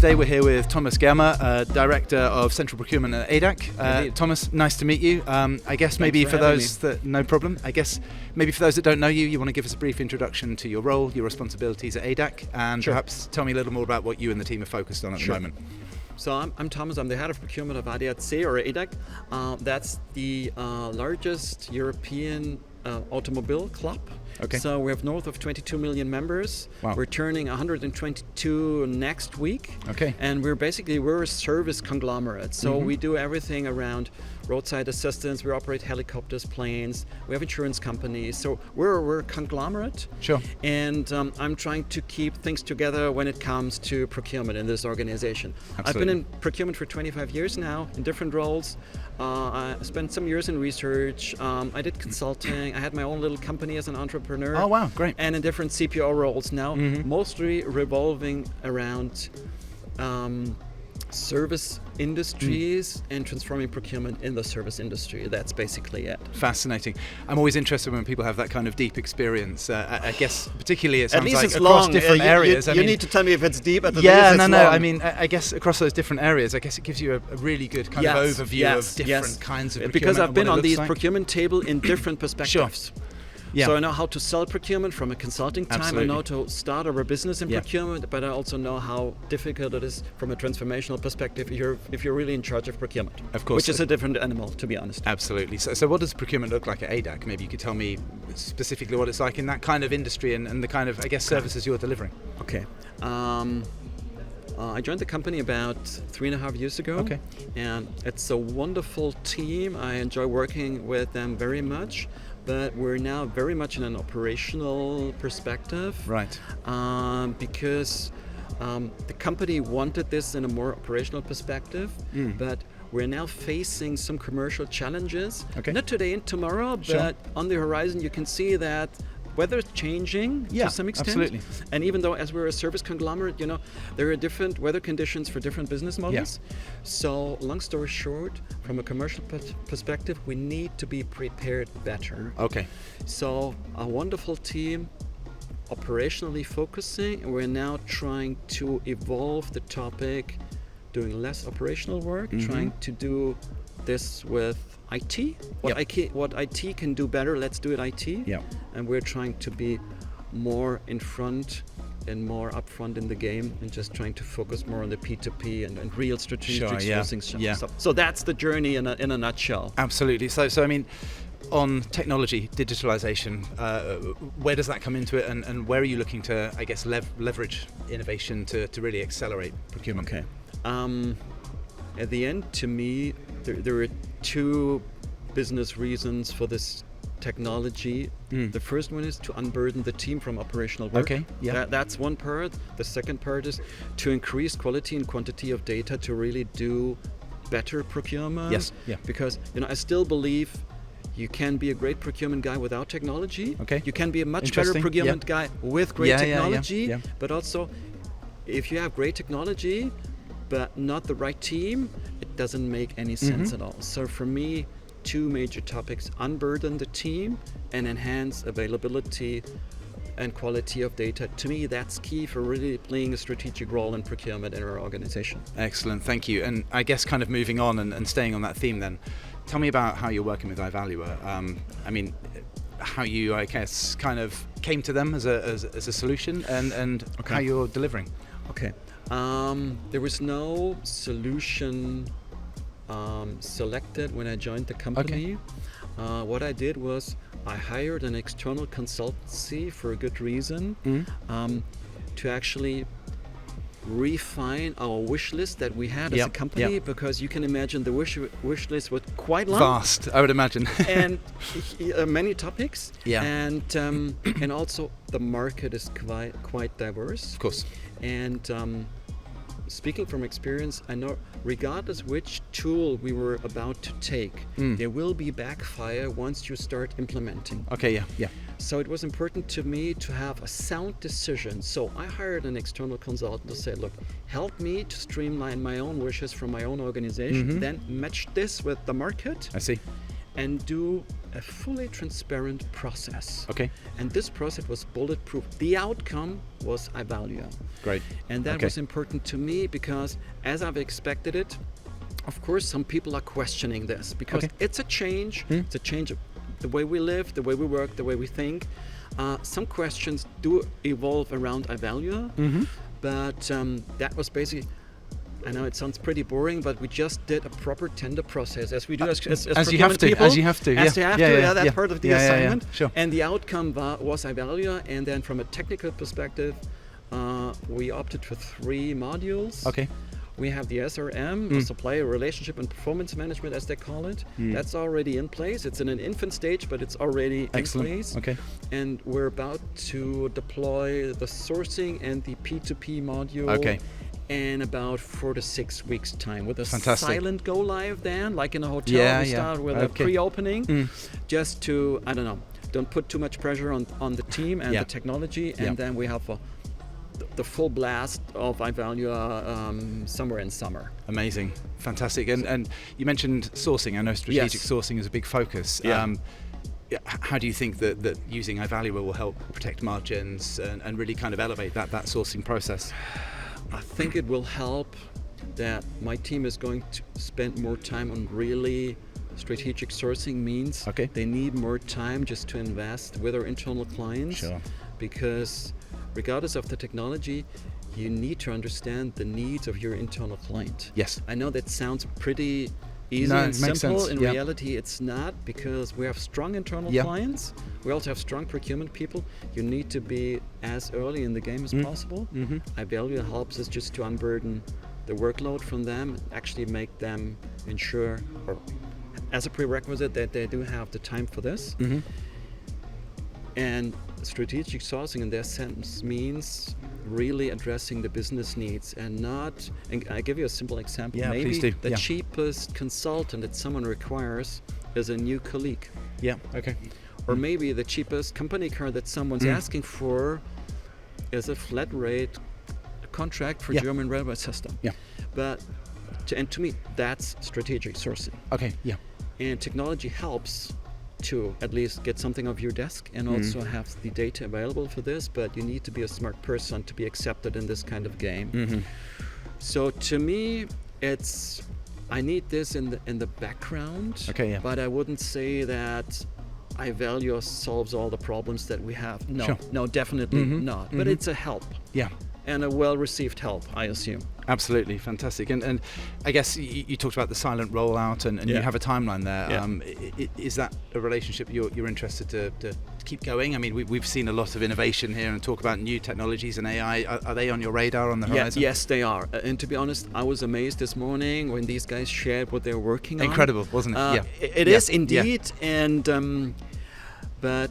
today we're here with Thomas Germer, Director of Central Procurement at ADAC. Thomas, nice to meet you. I guess maybe for those that, no problem. I guess maybe for those that don't know you, you want to give us a brief introduction to your role, your responsibilities at ADAC, and perhaps tell me a little more about what you and the team are focused on at the moment. So I'm Thomas, I'm the head of procurement of ADAC or ADAC. That's the largest European automobile club. Okay. So we have north of 22 million members. Wow. We're turning 122 next week. Okay. And we're a service conglomerate. So we do everything around roadside assistance. We operate helicopters, planes. We have insurance companies. So we're a conglomerate. Sure. And I'm trying to keep things together when it comes to procurement in this organization. Absolutely. I've been in procurement for 25 years now in different roles. I spent some years in research. I did consulting. I had my own little company as an entrepreneur. Oh wow, great. And in different CPO roles now, mostly revolving around service industries and transforming procurement in the service industry. That's basically it. Fascinating. I'm always interested when people have that kind of deep experience. I guess particularly it sounds at least like it's across long. different areas. You need to tell me if it's deep. At the yeah, least it's no. long. I mean, I guess across those different areas, I guess it gives you a really good kind of overview of different kinds of procurement. Because I've been on these like. procurement table in different perspectives. Sure. Yeah. So I know how to sell procurement from a consulting time. Absolutely. I know to start a business in procurement, but I also know how difficult it is from a transformational perspective if you're really in charge of procurement. Of course. Which is a different animal, to be honest. Absolutely. So what does procurement look like at ADAC? Maybe you could tell me specifically what it's like in that kind of industry and the kind of, I guess, services you're delivering. Okay. I joined the company about 3.5 years ago. Okay. And it's a wonderful team. I enjoy working with them very much. But we're now very much in an operational perspective. Right. Because the company wanted this in a more operational perspective, but we're now facing some commercial challenges. Okay. Not today and tomorrow, but on the horizon you can see that weather's changing to some extent. Absolutely. And even though as we're a service conglomerate, there are different weather conditions for different business models. Yeah. So long story short, from a commercial perspective, we need to be prepared better. Okay. So a wonderful team, operationally focusing, and we're now trying to evolve the topic, doing less operational work, trying to do this with IT. What IT can do better, let's do it IT. Yeah. And we're trying to be more in front and more upfront in the game and just trying to focus more on the P2P and real strategic sourcing stuff. So that's the journey in a nutshell. Absolutely. So I mean, on technology, digitalization, where does that come into it, and where are you looking to, I guess, leverage innovation to really accelerate procurement? Okay. At the end, to me, there are two business reasons for this technology. The first one is to unburden the team from operational work. Okay, yeah. That's one part. The second part is to increase quality and quantity of data to really do better procurement. Yes, yeah. Because I still believe you can be a great procurement guy without technology. Okay. You can be a much better procurement guy with great technology. Yeah. But also, if you have great technology but not the right team, it doesn't make any sense at all. So for me, two major topics: unburden the team and enhance availability and quality of data. To me, that's key for really playing a strategic role in procurement in our organization. Excellent, thank you. And I guess kind of moving on and staying on that theme then, tell me about how you're working with Ivalua. I mean, how you, I guess, kind of came to them as a solution and how you're delivering. Okay. There was no solution selected when I joined the company. What I did was I hired an external consultancy for a good reason to actually refine our wish list that we had as a company, because you can imagine the wish list was quite long. Vast, I would imagine. And many topics. Yeah. And also the market is quite diverse. Of course. And speaking from experience, I know regardless which tool we were about to take, there will be backfire once you start implementing. Okay, yeah. So it was important to me to have a sound decision. So I hired an external consultant to say, look, help me to streamline my own wishes from my own organization, then match this with the market. I see. And do a fully transparent process. Okay. And this process was bulletproof. The outcome was Ivalua. Great. And that was important to me because, as I've expected it, of course, some people are questioning this because it's a change. It's a change of the way we live, the way we work, the way we think. Some questions do evolve around Ivalua, but that was basically, I know it sounds pretty boring, but we just did a proper tender process as we do as you have to. People, as you have to. That's part of the assignment. Yeah. Sure. And the outcome was Ivalua. And then from a technical perspective, we opted for 3 modules. Okay. We have the SRM, Supplier Relationship and Performance Management, as they call it. That's already in place. It's in an infant stage, but it's already in place. Okay. And we're about to deploy the sourcing and the P2P module in about 4 to 6 weeks' time with a silent go live then, like in a hotel. We start with a pre-opening just to, don't put too much pressure on the team and the technology, and then we have the full blast of Ivalua somewhere in summer. Amazing, fantastic. And you mentioned sourcing. I know strategic sourcing is a big focus. How do you think that using Ivalua will help protect margins and really kind of elevate that sourcing process? I think it will help that my team is going to spend more time on really strategic sourcing. Means they need more time just to invest with our internal clients, because regardless of the technology, you need to understand the needs of your internal client. Yes. I know that sounds pretty easy and simple. In reality, it's not, because we have strong internal clients. We also have strong procurement people. You need to be as early in the game as possible. Ivalua helps us just to unburden the workload from them, actually make them ensure, or as a prerequisite, that they do have the time for this. And strategic sourcing in their sense means really addressing the business needs and not, and I give you a simple example, maybe the cheapest consultant that someone requires is a new colleague. Or maybe the cheapest company car that someone's asking for is a flat rate contract for German railway system. But to me, that's strategic sourcing. And technology helps to at least get something off your desk and also have the data available for this, but you need to be a smart person to be accepted in this kind of game. So to me, it's, I need this in the background, but I wouldn't say that Ivalua solves all the problems that we have. No, definitely not. But it's a help. And a well-received help, I assume. Absolutely, fantastic. And I guess you talked about the silent rollout, and you have a timeline there. Is that a relationship you're interested to keep going? I mean, we've seen a lot of innovation here and talk about new technologies and AI. Are they on your radar on the horizon? Yes, they are. And to be honest, I was amazed this morning when these guys shared what they're working on. Incredible, wasn't it? It is indeed. And but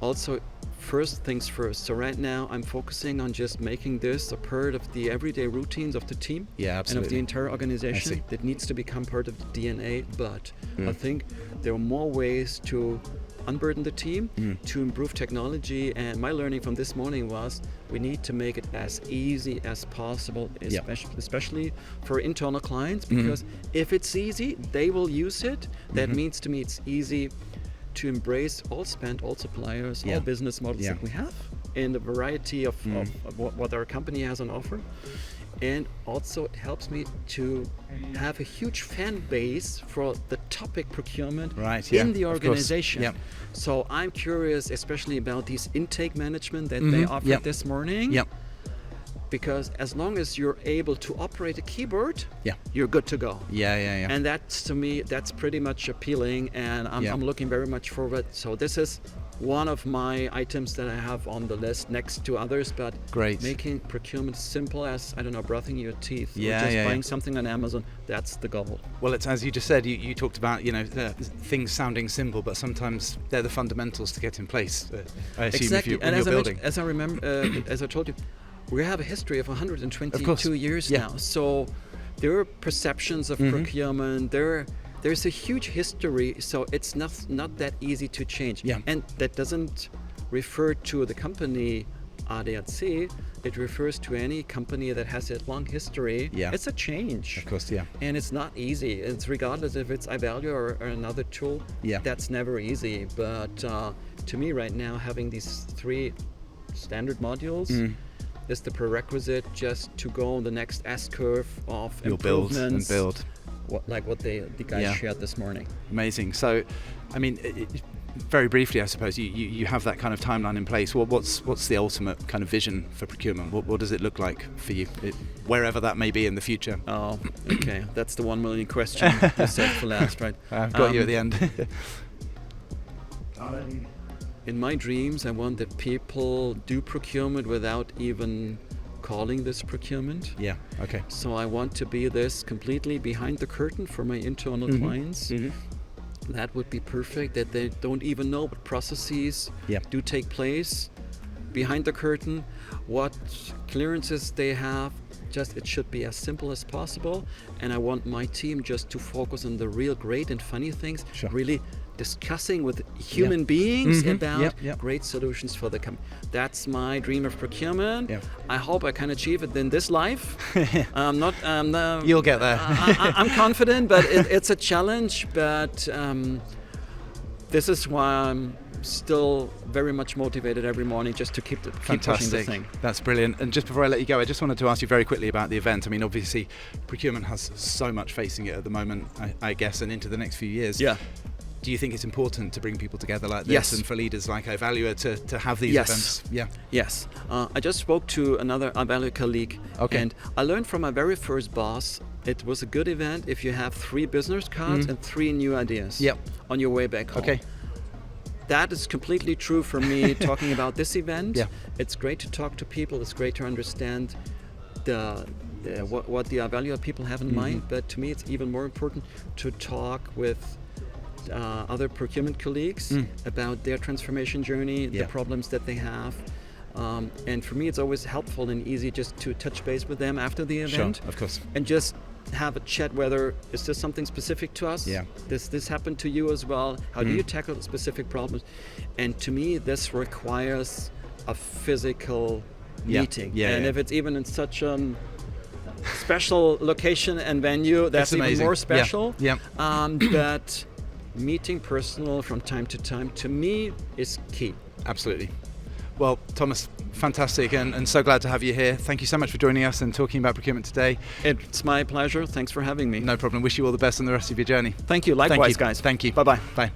also, first things first. So right now I'm focusing on just making this a part of the everyday routines of the team and of the entire organization. That needs to become part of the DNA. But I think there are more ways to unburden the team, to improve technology. And my learning from this morning was we need to make it as easy as possible, especially for internal clients, because if it's easy, they will use it. That means to me it's easy to embrace all spend, all suppliers, all business models that we have in the variety of what our company has on offer. And also it helps me to have a huge fan base for the topic procurement in the organization. So I'm curious especially about these intake management that they offered this morning. Because as long as you're able to operate a keyboard, you're good to go. And that's, to me, that's pretty much appealing, and I'm looking very much forward. So this is one of my items that I have on the list next to others, but making procurement simple as, I don't know, brushing your teeth or just buying something on Amazon, that's the goal. Well, it's, as you just said, you talked about, things sounding simple, but sometimes they're the fundamentals to get in place, I assume, if you're building. As I remember, as I told you, we have a history of 122 years now. So there are perceptions of procurement. There's a huge history. So it's not that easy to change. And that doesn't refer to the company ADAC, it refers to any company that has a long history. Yeah. It's a change. Of course, yeah. And it's not easy. It's regardless if it's Ivalua or another tool. Yeah. That's never easy. But to me right now, having these 3 standard modules is the prerequisite just to go on the next S-curve of You'll build improvements. and build. What the guys shared this morning. Amazing. So, I mean, very briefly, I suppose you have that kind of timeline in place. What's the ultimate kind of vision for procurement? What does it look like for you, wherever that may be in the future? Oh, okay. That's the 1 million question you said for last, right? I've got you at the end. In my dreams, I want that people do procurement without even calling this procurement. Yeah. Okay. So I want to be this completely behind the curtain for my internal clients. That would be perfect, that they don't even know what processes do take place behind the curtain, what clearances they have. Just it should be as simple as possible. And I want my team just to focus on the real great and funny things, really discussing with human beings about great solutions for the company. That's my dream of procurement. I hope I can achieve it in this life. You'll get there. I'm confident, but it's a challenge. But this is why I'm still very much motivated every morning just to keep pushing the thing. That's brilliant. And just before I let you go, I just wanted to ask you very quickly about the event. I mean, obviously, procurement has so much facing it at the moment, I guess, and into the next few years. Yeah. Do you think it's important to bring people together like this, Yes. and for leaders like Ivalua to have these events? Yeah. Yes. I just spoke to another Ivalua colleague, and I learned from my very first boss, it was a good event if you have 3 business cards and 3 new ideas on your way back home. Okay. That is completely true for me talking about this event. Yeah. It's great to talk to people. It's great to understand what the Ivalua people have in mind. But to me, it's even more important to talk with other procurement colleagues about their transformation journey, the problems that they have. And for me, it's always helpful and easy just to touch base with them after the event. Sure, of course. And just have a chat whether is this something specific to us? Yeah. Does this happen to you as well? How do you tackle specific problems? And to me, this requires a physical meeting. And if it's even in such a special location and venue, that's even more special. But meeting personal from time to time, to me, is key. Absolutely. Well, Thomas, fantastic, and so glad to have you here. Thank you so much for joining us and talking about procurement today. It's my pleasure. Thanks for having me. No problem. Wish you all the best on the rest of your journey. Thank you. Likewise, guys. Thank you. Bye-bye. Bye.